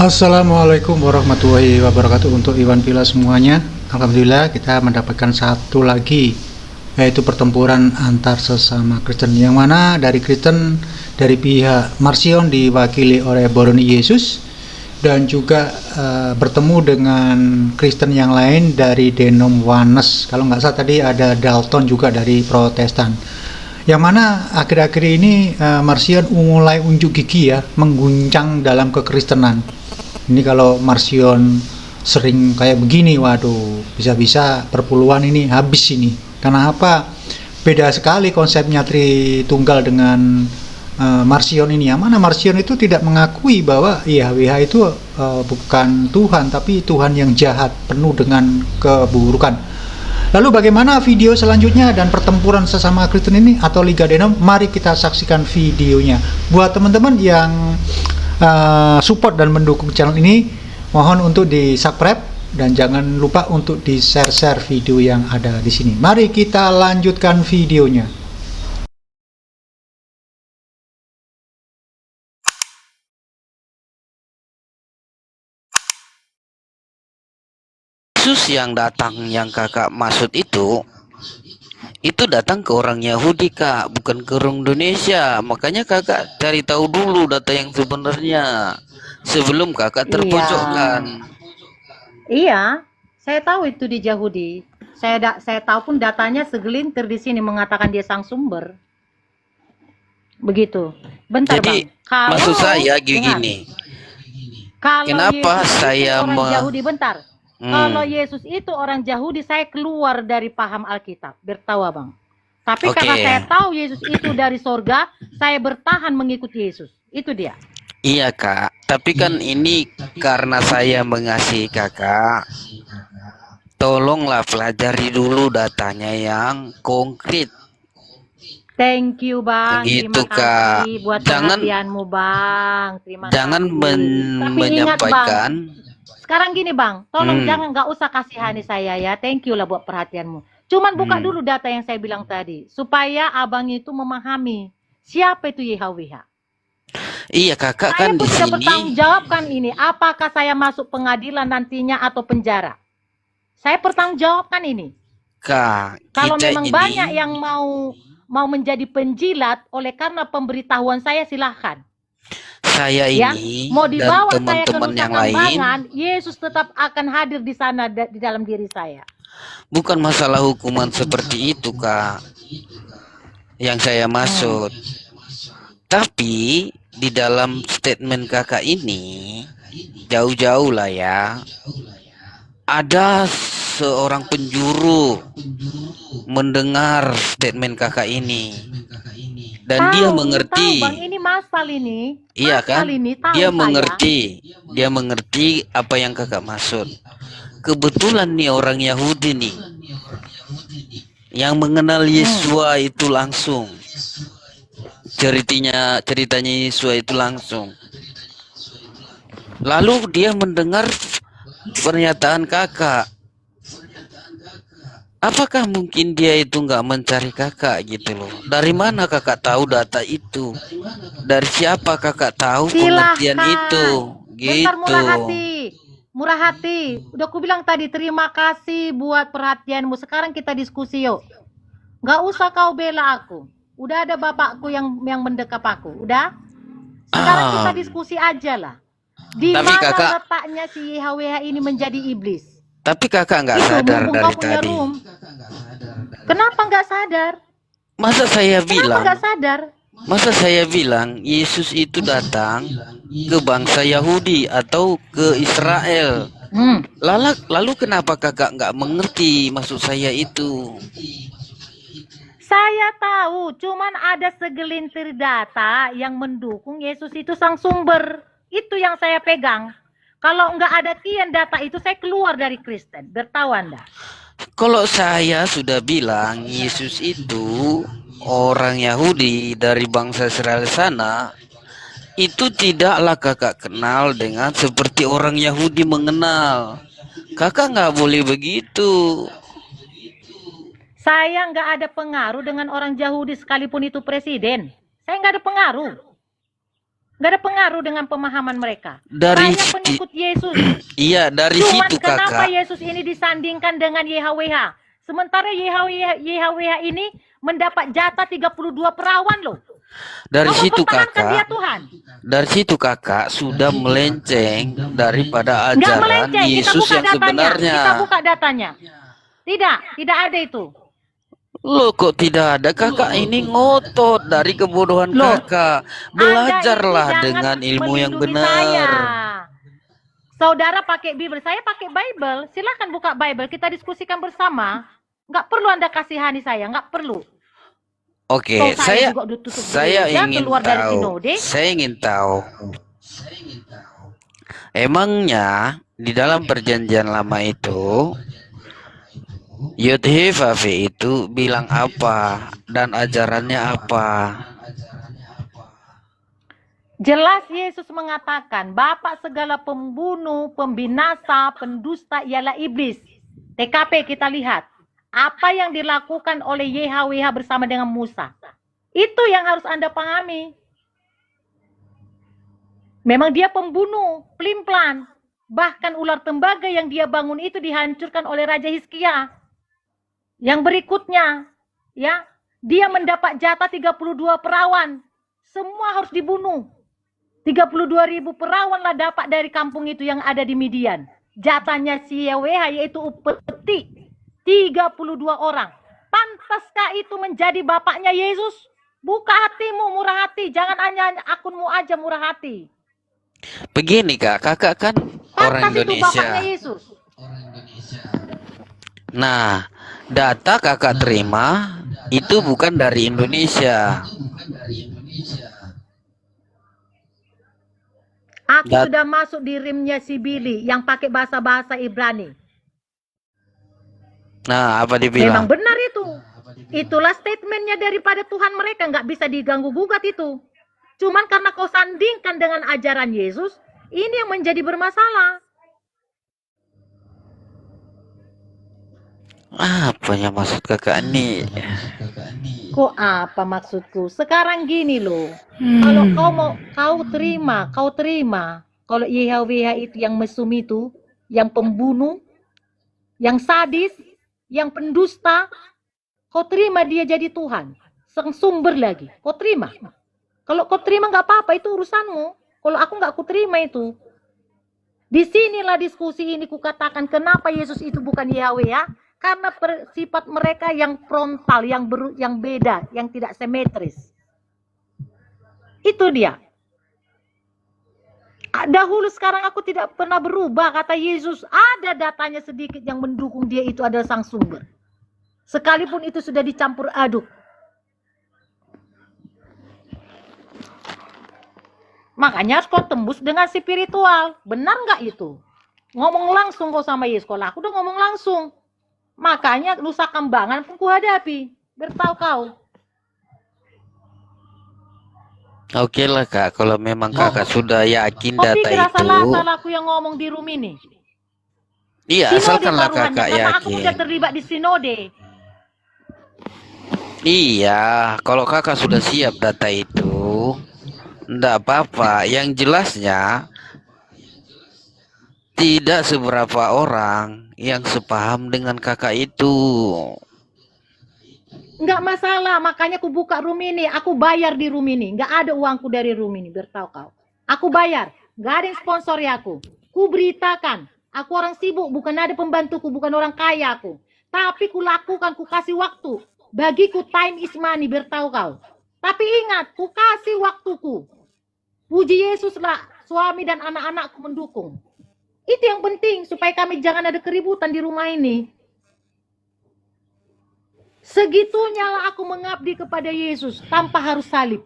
Assalamualaikum warahmatullahi wabarakatuh untuk Iwan Villa semuanya. Alhamdulillah kita mendapatkan satu lagi, yaitu pertempuran antar sesama Kristen, yang mana dari Kristen dari pihak Marcion diwakili oleh Boroni Yesus, dan juga bertemu dengan Kristen yang lain dari Denom Wanes. Kalau nggak salah tadi ada Dalton juga dari Protestan, yang mana akhir-akhir ini Marcion mulai unjuk gigi ya, mengguncang dalam kekristenan. Ini kalau Marcion sering kayak begini, waduh, bisa-bisa perpuluhan ini habis ini. Karena apa? Beda sekali konsepnya Tritunggal dengan Marcion ini. Yang mana Marcion itu tidak mengakui bahwa YHWH itu bukan Tuhan, tapi Tuhan yang jahat, penuh dengan keburukan. Lalu bagaimana video selanjutnya dan pertempuran sesama Kristen ini atau Liga Denom? Mari kita saksikan videonya. Buat teman-teman yang support dan mendukung channel ini, mohon untuk di subscribe dan jangan lupa untuk di share video yang ada di sini. Mari kita lanjutkan videonya. Yesus yang datang yang kakak maksud itu datang ke orang Yahudi, kak, bukan ke orang Indonesia. Makanya kakak cari tahu dulu data yang sebenarnya sebelum kakak terpojokkan. Iya, saya tahu itu di Yahudi. Saya tahu pun datanya segelintir di sini mengatakan dia sang sumber. Begitu. Bentar, Jadi Bang. maksud saya dengar, gini, kalau kenapa Yesus saya itu orang Yahudi, bentar. Kalau Hmm, Yesus itu orang Yahudi, saya keluar dari paham Alkitab. Bertawa, Bang. Tapi karena oke. saya tahu Yesus itu dari sorga, saya bertahan mengikuti Yesus. Itu dia. Iya kak, tapi kan ini karena saya mengasihi kakak, tolonglah pelajari dulu datanya yang konkret. Thank you, Bang. Gitu Terima kak. kasih buat Jangan perhatianmu, Bang. Terima jangan kasih. Tapi ingat, Bang. menyampaikan. Sekarang gini, Bang. Tolong Hmm, jangan, nggak usah kasihani saya ya. Thank you lah buat perhatianmu. Cuman buka hmm. dulu data yang saya bilang tadi. Supaya abang itu memahami siapa itu YHWH. Iya kakak Saya kan pun di tidak sini bertanggung jawabkan ini. Apakah saya masuk pengadilan nantinya atau penjara. Saya bertanggung jawabkan ini. kak, Kalau kita memang ini banyak yang mau menjadi penjilat oleh karena pemberitahuan saya, silahkan. saya Ya, ini mau dan dibawa saya ke teman-teman Nusa yang lain Kambangan, Yesus tetap akan hadir di sana di dalam diri saya. bukan masalah hukuman seperti itu kak yang saya maksud. Tapi di dalam statement kakak ini jauh-jauh lah ya, ada seorang penjuru mendengar statement kakak ini dan dia Tahu mengerti. Bang, ini masal ini. Iya Masal kan? ini tahu Dia saya. mengerti. Dia mengerti apa yang kakak maksud. Kebetulan nih orang Yahudi nih yang mengenal Yesua itu langsung. Ceritanya Yesua itu langsung. Lalu dia mendengar pernyataan kakak. Apakah mungkin dia itu nggak mencari kakak gitu loh? Dari mana kakak tahu data itu? Dari siapa kakak tahu pengertian itu? Silahkan. Bentar, Gitu. murah hati. Murah hati. Udah aku bilang tadi, terima kasih buat perhatianmu. Sekarang kita diskusi yuk. Gak usah kau bela aku. Udah ada bapakku yang mendekap aku. Udah? Sekarang kita diskusi aja lah. Di Tapi mana kakak, letaknya si YHWH ini menjadi iblis? tapi kakak nggak Itu sadar mumpung dari kau punya tadi. room. Kenapa nggak sadar? Masa saya Kenapa bilang, nggak sadar? masa saya bilang Yesus itu datang ke bangsa Yahudi atau ke Israel. Lalu kenapa kakak nggak mengerti maksud saya itu? Saya tahu, cuman ada segelintir data yang mendukung Yesus itu sang sumber. Itu yang saya pegang. Kalau nggak ada kian data itu, saya keluar dari Kristen. Bertahu Anda. Kalau saya sudah bilang Yesus itu orang Yahudi dari bangsa Israel sana, itu tidaklah kakak kenal dengan seperti orang Yahudi mengenal. Kakak nggak boleh begitu. Saya nggak ada pengaruh dengan orang Yahudi sekalipun itu presiden. Saya nggak ada pengaruh. Nggak ada pengaruh dengan pemahaman mereka. Dari Saya pengikut Yesus. iya, dari Cuman situ kenapa kakak. Yesus ini disandingkan dengan YHWH? Sementara YHWH ini mendapat jatah 32 perawan loh. Dari Kau situ mempertahankan dia kakak. Tuhan. Dari situ kakak sudah melenceng daripada Nggak ajaran melenceng, kita Yesus buka yang datanya. sebenarnya. Kita buka datanya. Tidak ada itu. Loh kok tidak ada kakak, ini ngotot dari kebodohan Loh, kakak. Anda itu Belajarlah jangan dengan ilmu yang melindungi saya. benar. Saudara pakai Bible, saya pakai Bible. Silahkan buka Bible, kita diskusikan bersama. Nggak perlu Anda kasihani saya, nggak perlu. Oke, Toh saya juga udah tutup saya gereja, ingin keluar dari tahu. sinode. Saya ingin tahu. Emangnya di dalam perjanjian lama itu Yud-Heh-Vav-He itu bilang apa dan ajarannya apa? Jelas Yesus mengatakan, Bapak segala pembunuh, pembinasa, pendusta ialah iblis. TKP kita lihat. Apa yang dilakukan oleh YHWH bersama dengan Musa. Itu yang harus Anda pahami. Memang dia pembunuh, pelin-pelan. Bahkan ular tembaga yang dia bangun itu dihancurkan oleh Raja Hizkia. Yang berikutnya, ya, dia mendapat jatah 32 perawan. Semua harus dibunuh. 32.000 perawan lah dapat dari kampung itu yang ada di Midian. Jatahnya si YHWH yaitu upeti. 32 orang. Pantaskah itu menjadi bapaknya Yesus? Buka hatimu, murah hati. Jangan hanya akunmu aja murah hati. Begini kak, kakak kan orang Pantas itu bapaknya Indonesia. Yesus. Nah, data kakak terima itu bukan dari Indonesia. Aku sudah masuk di rimnya si Billy yang pakai bahasa-bahasa Ibrani. Nah, apa Memang dibilang? benar itu. Itulah statementnya daripada Tuhan mereka. Nggak bisa diganggu-gugat itu. Cuman karena kau sandingkan dengan ajaran Yesus, ini yang menjadi bermasalah. Apa yang maksud kakak ini? Kok apa maksudku? Sekarang gini loh. Kalau kau terima. Kalau YHWH itu yang mesum itu, yang pembunuh, yang sadis, yang pendusta, kau terima dia jadi Tuhan. Sang sumber lagi. Kau terima. Kalau kau terima nggak apa-apa, itu urusanmu. Kalau aku nggak aku terima itu. Disinilah diskusi ini kukatakan kenapa Yesus itu bukan YHWH. Karena sifat mereka yang frontal, yang beda, yang tidak simetris. Itu dia. Dahulu sekarang aku tidak pernah berubah, kata Yesus. Ada datanya sedikit yang mendukung dia itu adalah sang sumber. Sekalipun itu sudah dicampur aduk. Makanya harus kau tembus dengan spiritual. Benar nggak itu? Ngomong langsung kau sama Yesus. Kalau aku udah ngomong langsung. Makanya Nusa Kambangan pun kuhadapi. Bertahu kau. Oke lah kak, kalau memang kakak sudah yakin Kau data pikir itu, salah aku yang ngomong di room ini? iya Sinode asalkanlah taruhannya, kakak karena aku yakin. sudah terlibat di sinode. Iya, kalau kakak sudah siap data itu, enggak apa-apa. Yang jelasnya tidak seberapa orang yang sepaham dengan kakak itu. Enggak masalah, makanya aku buka room ini. Aku bayar di room ini. Enggak ada uangku dari room ini, bertahu kau. Aku bayar. Enggak ada yang sponsori aku. Ku beritakan. Aku orang sibuk, bukan ada pembantuku, bukan orang kaya aku. Tapi ku lakukan, ku kasih waktu. Bagiku time is money, bertahu kau. Tapi ingat, ku kasih waktuku. Puji Yesus lah, suami dan anak-anakku mendukung. Itu yang penting, supaya kami jangan ada keributan di rumah ini. Segitunya lah aku mengabdi kepada Yesus tanpa harus salib.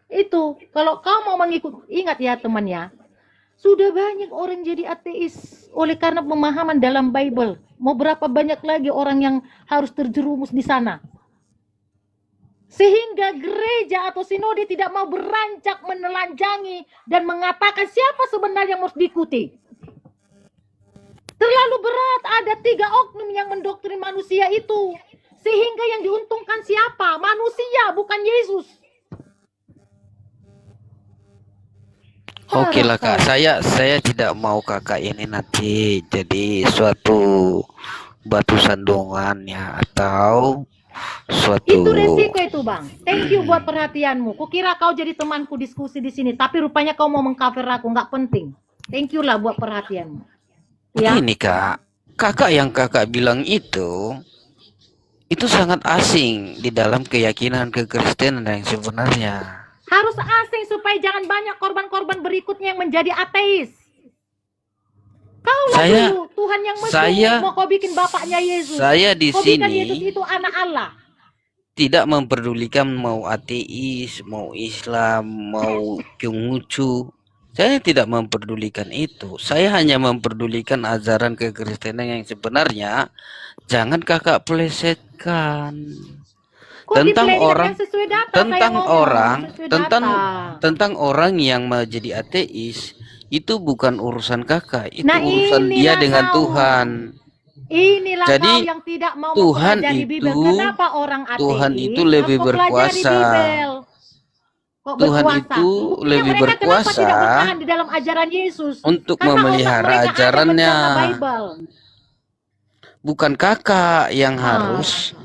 Itu, kalau kau mau mengikut, ingat ya temannya, sudah banyak orang jadi ateis oleh karena pemahaman dalam Bible. Mau berapa banyak lagi orang yang harus terjerumus di sana. Sehingga gereja atau sinode tidak mau beranjak menelanjangi dan mengatakan siapa sebenarnya yang harus diikuti. Terlalu berat, ada 3 oknum yang mendoktrin manusia itu. Sehingga yang diuntungkan siapa? Manusia, bukan Yesus. Oke Parah lah kak, kau. saya tidak mau kakak ini nanti jadi suatu batu sandungan ya, atau suatu. Itu resiko itu bang. Thank you buat perhatianmu. Kukira kau jadi temanku diskusi di sini, tapi rupanya kau mau mengcover aku. Nggak penting. Thank you lah buat perhatianmu. Ya. Begini kak, kakak yang kakak bilang itu sangat asing di dalam keyakinan kekristenan yang sebenarnya. Harus asing supaya jangan banyak korban-korban berikutnya yang menjadi ateis. Kau lah Saya- dulu Tuhan yang mesum, saya- mau kau bikin bapaknya Yesus. Saya di Kau bikin sini Yesus itu anak Allah. tidak memperdulikan mau ateis, mau Islam, mau Konghucu. Saya tidak memperdulikan itu. Saya hanya memperdulikan ajaran kekristenan yang sebenarnya. Jangan kakak plesetkan. Kok Tentang dipeleset orang- yang sesuai data, tentang saya ngomong, orang, sesuai tentang- data. Tentang orang yang menjadi ateis, itu bukan urusan kakak, itu Nah, urusan dia inilah dengan kau. Tuhan. Inilah Jadi, kau yang tidak mau Tuhan mempelajari Bibel. itu- Kenapa orang ateis Tuhan itu lebih harus mempelajari berkuasa. Bibel? Kok Tuhan berkuasa? itu Buktinya lebih mereka kenapa berkuasa tidak bertahan di dalam ajaran Yesus? untuk Karena otak memelihara mereka ada ajarannya. mencerna Bible. Bukan kakak yang harus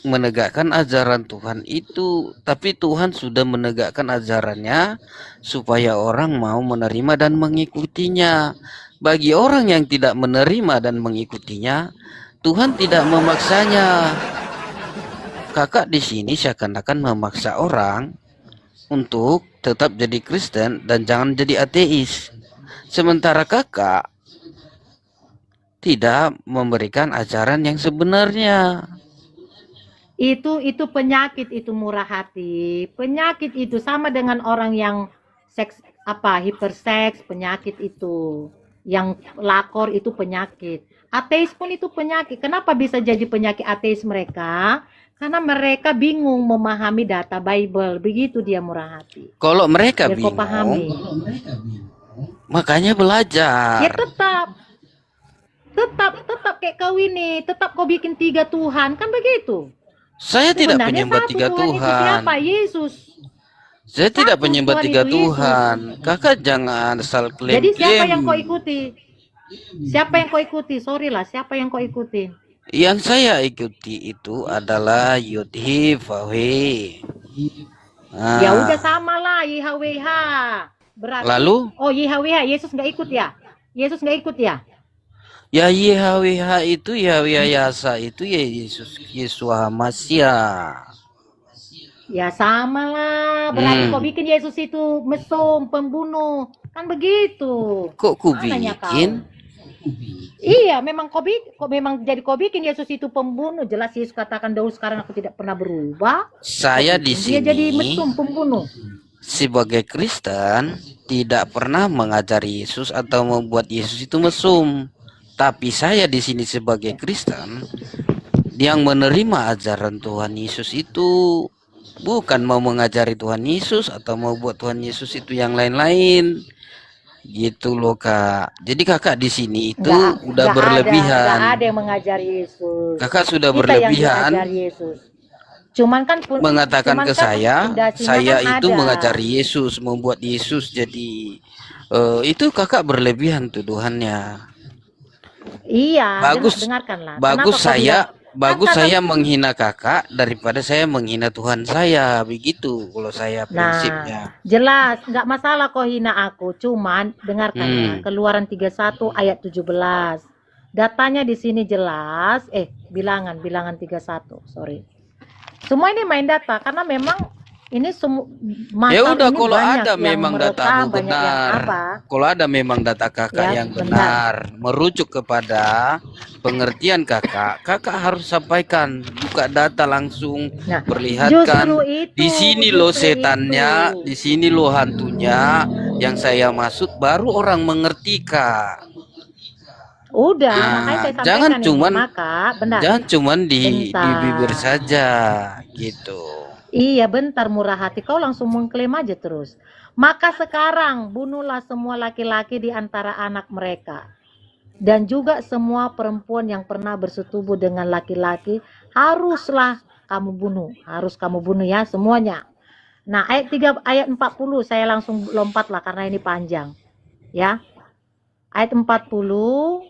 menegakkan ajaran Tuhan itu, tapi Tuhan sudah menegakkan ajarannya supaya orang mau menerima dan mengikutinya. Bagi orang yang tidak menerima dan mengikutinya, Tuhan tidak memaksanya. Kakak di sini seakan-akan memaksa orang untuk tetap jadi Kristen dan jangan jadi ateis. Sementara kakak tidak memberikan ajaran yang sebenarnya. Itu penyakit, itu murah hati. Penyakit itu sama dengan orang yang seks hiperseks, penyakit itu. Yang lakor itu penyakit. Ateis pun itu penyakit. Kenapa bisa jadi penyakit ateis mereka? Karena mereka bingung memahami data Bible. Begitu dia murah hati. Kalau mereka Biar kau bingung, pahami. makanya belajar. Ya tetap kayak kau ini, tetap kau bikin 3 Tuhan, kan begitu. Saya tidak Sebenarnya penyembah satu 3 Tuhan itu Tuhan. siapa? Yesus. Saya tidak Satu penyembah Tuhan 3 itu Tuhan. Kakak jangan asal klaim. Jadi siapa yang kau ikuti? Siapa yang kau ikuti? Sorry lah, siapa yang kau ikuti? Yang saya ikuti itu adalah Yudhi Fahwe. Ya udah sama lah, YHWH. Berarti. Lalu? Oh YHWH, Yesus nggak ikut ya? Yesus nggak ikut ya? Ya YHWH itu ya Yasa itu ya Yesua Masya. Ya sama lah. Berarti kau bikin Yesus itu mesum, pembunuh, kan begitu? Kok ku Mananya bikin? kau? Iya, memang kau bikin Yesus itu pembunuh. Jelas Yesus katakan dahulu sekarang aku tidak pernah berubah. Saya di Dia jadi sini mesum, pembunuh. sebagai Kristen tidak pernah mengajari Yesus atau membuat Yesus itu mesum. Tapi saya di sini sebagai Kristen yang menerima ajaran Tuhan Yesus itu bukan mau mengajari Tuhan Yesus atau mau buat Tuhan Yesus itu yang lain-lain. Gitu loh Kak. Jadi kakak di sini itu udah berlebihan. Nggak ada yang mengajari Yesus. Kakak sudah Kita berlebihan yang diajari Yesus. Cuman kan mengatakan ke saya kan itu ada. mengajari Yesus, membuat Yesus jadi itu kakak berlebihan tuduhannya. Iya, Bagus, dengarkanlah. bagus Kenapa kau bilang- bagus Kan saya menghina kakak daripada saya menghina Tuhan saya, begitu kalau saya prinsipnya. Jelas, nggak masalah kau hina aku. Cuman dengarkan ya, Keluaran 31 ayat 17. Datanya di sini jelas, bilangan 31, sorry. Semua ini main data karena memang ini Ya udah, ini kalau banyak ada yang memang merekam, datamu banyak yang benar, apa. kalau ada memang data kakak Ya, yang benar, merujuk kepada pengertian kakak harus sampaikan, buka data langsung, Nah, perlihatkan. justru itu, Di sini loh justru setannya, itu. di sini loh hantunya, yang saya maksud baru orang mengerti Kak. Udah, Nah, makanya saya sampaikan jangan ini. cuman- Maka, benar. Jangan cuman di Bentar. bibir saja, gitu. Iya, bentar murah hati. Kau langsung mengklaim aja terus. Maka sekarang bunuhlah semua laki-laki di antara anak mereka. Dan juga semua perempuan yang pernah bersetubuh dengan laki-laki haruslah kamu bunuh. Harus kamu bunuh ya semuanya. Nah, ayat 40 saya langsung lompat lah karena ini panjang. Ya. Ayat 40.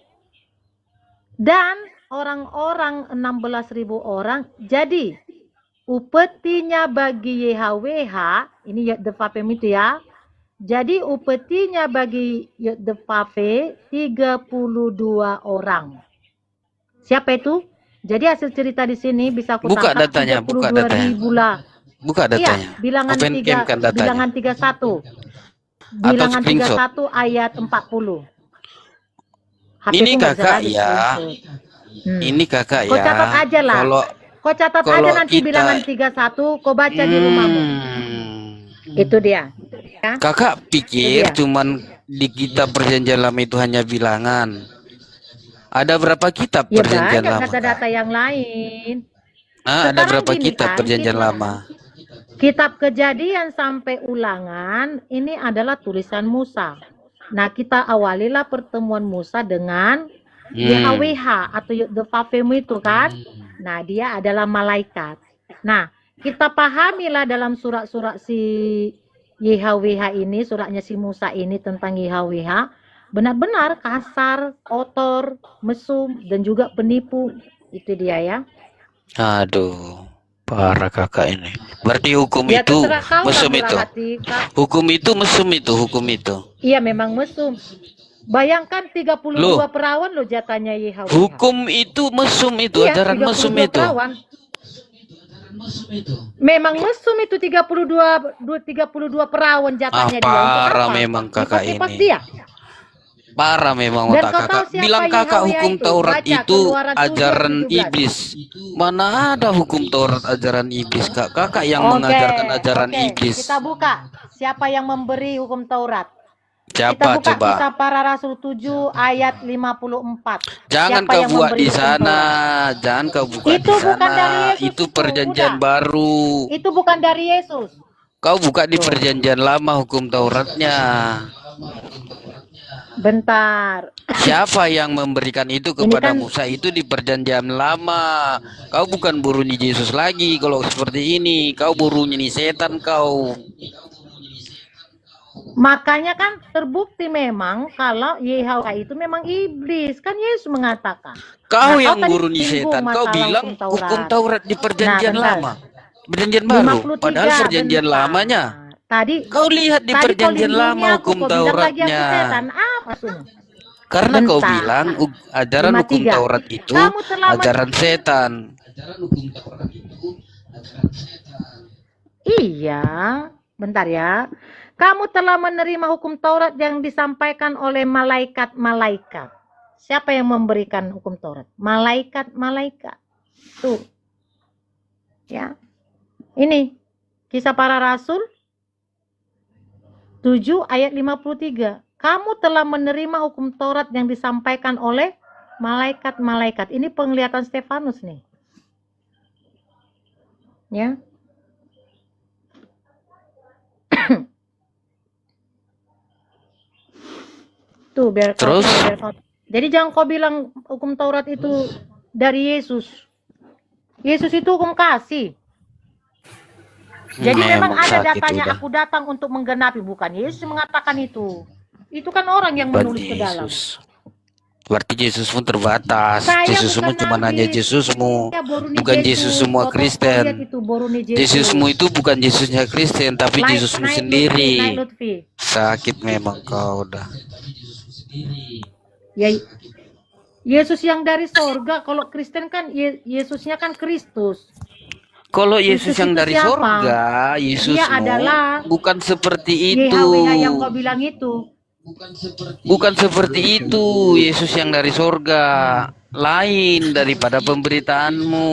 Dan orang-orang 16.000 orang jadi upetinya bagi YHWH, ini Yotdefafem itu ya. Jadi upetinya bagi Yotdefafem 32 orang. Siapa itu? Jadi hasil cerita di sini bisa aku Buka tangkap datanya, buka datanya. 32.000 lah. Buka datanya. Iya, bilangan Open 3, cam kan datanya. bilangan 31. Atau Bilangan screenshot. 31 ayat 40. HP Ini ku nggak bisa kakak lagi ya. screenshot. Ini kakak Kau ya. catat aja lah. Kalau Kau catat kalau aja nanti kita- bilangan 31, kau baca di rumahmu. Itu dia. Ya. Kakak pikir Itu dia. cuman di kitab perjanjian lama itu hanya bilangan. Ada berapa kitab Ya perjanjian banyak lama? kata-data yang lain. Nah, ada Sekarang berapa gini kitab kan, perjanjian lama? Kitab Kejadian sampai Ulangan ini adalah tulisan Musa. Nah, kita awalilah pertemuan Musa dengan YHWH atau Yotdefafem itu kan. Nah, dia adalah malaikat. Nah, kita pahamilah dalam surat-surat si YHWH ini, suratnya si Musa ini tentang YHWH, benar-benar kasar, kotor, mesum, dan juga penipu. Itu dia ya. Aduh, parah kakak ini. Berarti hukum Ya itu terserah kau lah mesum murah itu. hati, Kak. Hukum itu mesum itu, hukum itu. Iya memang mesum. Bayangkan 32 Loh. perawan lo jatahnya YHWH. Hukum itu mesum itu, Iya, ajaran 32 mesum itu. perawan. Memang mesum itu 32 perawan jatahnya dia. Untuk Parah apa? memang kakak Kipas-kipas ini. dia. Parah memang Dan otak kau kakak. tahu siapa Bilang kakak YHWH hukum itu? Taurat Baca itu Keluaran 7 ajaran 17. iblis. Mana ada hukum Taurat ajaran iblis kak? Kakak yang mengajarkan ajaran iblis. Kita buka. Siapa yang memberi hukum Taurat? Siapa Kita buka coba? Kisah Para Rasul 7 ayat 54. Jangan Siapa kau yang buat memberi di hukum sana. Taurat? Jangan kau buka Itu di bukan sana. dari Yesus Itu itu, perjanjian udah. baru. Itu bukan dari Yesus. Kau buka di perjanjian lama hukum Tauratnya. Bentar. Siapa yang memberikan itu kepada kan- Musa itu di perjanjian lama. Kau bukan burunya Yesus lagi kalau seperti ini. Kau burunya nih setan kau. Makanya kan terbukti memang kalau YHWH itu memang iblis. Kan Yesus mengatakan. Kau Nah, yang tadi burunya singgung setan. Kau masalah bilang hukum Taurat di perjanjian Nah, bentar. lama. Perjanjian baru. 53, Padahal perjanjian bentar. lamanya. Tadi Kau lihat di tadi kau perjanjian lindungi lama aku, hukum kau bilang lagi aku Tauratnya. setan. Apa maksudnya? Karena kau Bentar. bilang ajaran hukum 53. Taurat itu Kamu telah ajaran setan. Iya, bentar ya. Kamu telah menerima hukum Taurat yang disampaikan oleh malaikat-malaikat. Siapa yang memberikan hukum Taurat? Malaikat-malaikat. Tuh. Ya. Ini Kisah Para Rasul 7 ayat 53. Kamu telah menerima hukum Taurat yang disampaikan oleh malaikat-malaikat. Ini penglihatan Stefanus nih. Ya. Tuh biar kau Terus? tahu, biar kau- Jadi jangan kau bilang hukum Taurat itu dari Yesus. Yesus itu hukum kasih. Jadi memang ada sakit datanya, udah. aku datang untuk menggenapi, bukan Yesus mengatakan itu. Itu kan orang yang menulis Berarti ke dalam. Yesus. Berarti Yesus pun terbatas. Saya Yesusmu bukan cuma nabi. hanya Yesusmu. Ya, Boruni Bukan Yesus semua Kau lihat Kristen. itu, Boruni Yesus. Yesusmu itu bukan Yesusnya Kristen, tapi Naik- Yesusmu naik sendiri. Lutfi, naik Lutfi. Sakit memang kau udah. Ya, Yesus yang dari sorga. Kalau Kristen kan Yesusnya kan Kristus. Kalau Yesus Yesus yang itu dari siapa? sorga, Yesusmu Dia adalah bukan seperti itu. YHWH yang kau bilang itu. Bukan seperti itu. Yesus yang dari sorga lain daripada pemberitaanmu.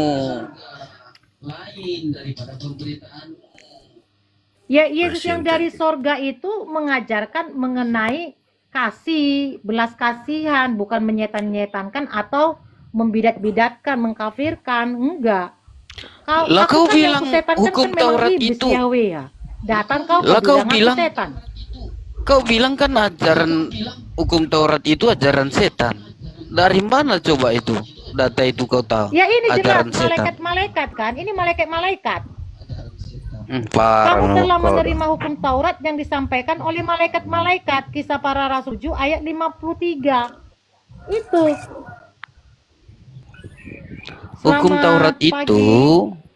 Ya, Yesus yang dari sorga itu mengajarkan mengenai kasih, belas kasihan, bukan menyetan-nyetankan atau membidat-bidatkan, mengkafirkan, enggak. Lah kau kan yang bilang kusetankan hukum memang Taurat iblis, itu. Yahweh ya. Datang kau Lah kau aku bilang- setan. Kau bilang kan ajaran hukum Taurat itu ajaran setan. Dari mana coba itu? Data itu kau tahu? Ya ini jelas Ajaran setan. malaikat-malaikat kan? Ini malaikat-malaikat. Parah Kamu telah kau. menerima hukum Taurat yang disampaikan oleh malaikat-malaikat. Kisah para Rasul 7 ayat 53. Itu. Hukum Selamat Taurat pagi. itu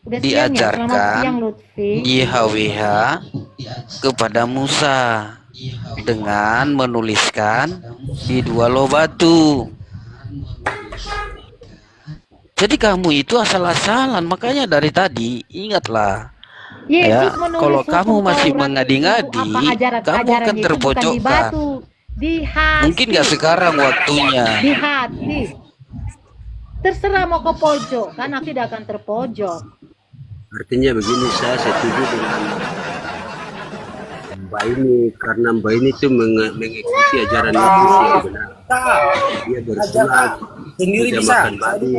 Udah siang ya? Selamat diajarkan siang Lutfi. YHWH kepada Musa dengan menuliskan di 2 loh batu. Jadi kamu itu asal-asalan, makanya dari tadi ingatlah. Yesus Ya, menulis kalau hukum kamu masih Taurat mengadi-ngadi, itu apa ajaran kamu akan Yesus bukan di terpojokkan. batu, di hati. Mungkin nggak sekarang waktunya. Di hati. Terserah mau ke pojok, kan aku tidak akan terpojok. Artinya begini, saya setuju dengan Mbak ini, karena Mbak ini tuh mengikuti ajaran Yesus yang benar. Dia bersunat, sendiri tidak bisa. makan babi.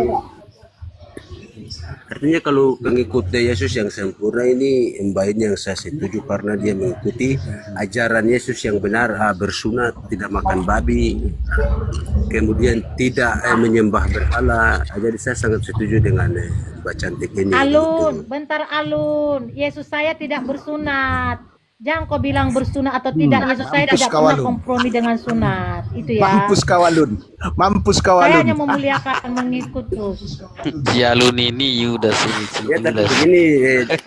Artinya kalau pengikut Yesus yang sempurna ini, Mbak ini yang saya setuju karena dia mengikuti ajaran Yesus yang benar, bersunat, tidak makan babi, kemudian tidak menyembah berhala. Jadi saya sangat setuju dengan Mbak Cantik ini. Alun, bentar Alun. Yesus saya tidak bersunat. Jangan kau bilang bersunat atau tidak. Yesus saya Mampus tidak kau, pernah Alun. kompromi dengan sunat. Itu ya. Mampus kau Alun. Mampus kau Saya hanya Alun. memuliakan mengikut terus. Jalun ini Yudas ini. Ya tapi Yudas. begini,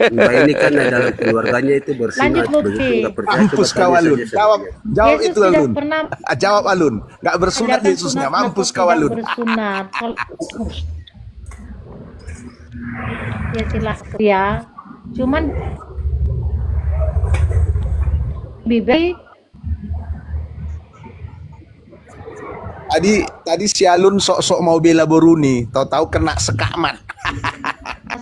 Mbak ini kan dalam keluarganya itu Lanjut, bersunat, Lutfi. begitu nggak percaya. Mampus coba kau tanya Alun. saja Jawab, sama jawab Yesus itu tidak Alun. pernah Jawab Alun. Gak bersunat ajarkan Yesusnya. sunat Mampus atau kau tidak Alun. bersunat. Ya silakan ya. Cuman Bibi Tadi si Alun sok-sok mau bela Boruni, tahu-tahu kena sekamat.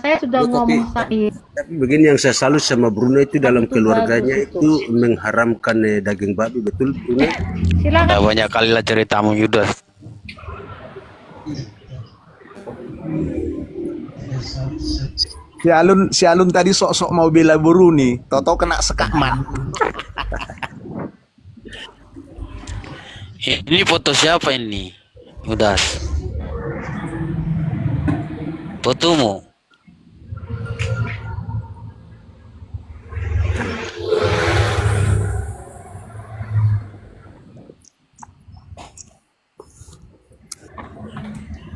saya sudah Ya, tapi- ngomong tadi. Tapi begini, yang saya salut sama Bruno itu dalam Itu keluarganya bagus itu mengharamkan daging babi, betul Bruno? Silakan. Udah banyak kali lah ceritamu Yudas. Si Alun tadi sok-sok mau bela Boruni, tahu-tahu kena sekamat. Ini foto siapa ini? Yudas. Fotomu.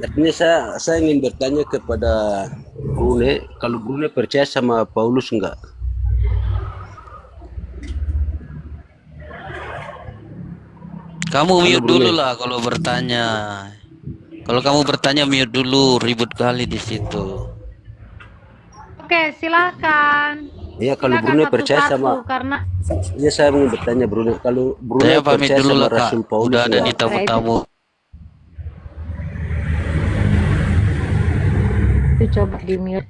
Artinya saya ingin bertanya kepada Brune, kalau Brune percaya sama Paulus enggak? Kamu mute Halo, dulu Brunei. lah kalau bertanya. Kalau kamu bertanya mute dulu, ribut kali di situ. Oke, silakan. Iya, kalau Silakan Brune percaya satu-satu, sama, karena ya saya ingin bertanya Brune, kalau Brune Saya pamit percaya dulu sama lah Kak. Rasul Paulus Udah ada enggak? nih tamu-tamu. itu coba di mute.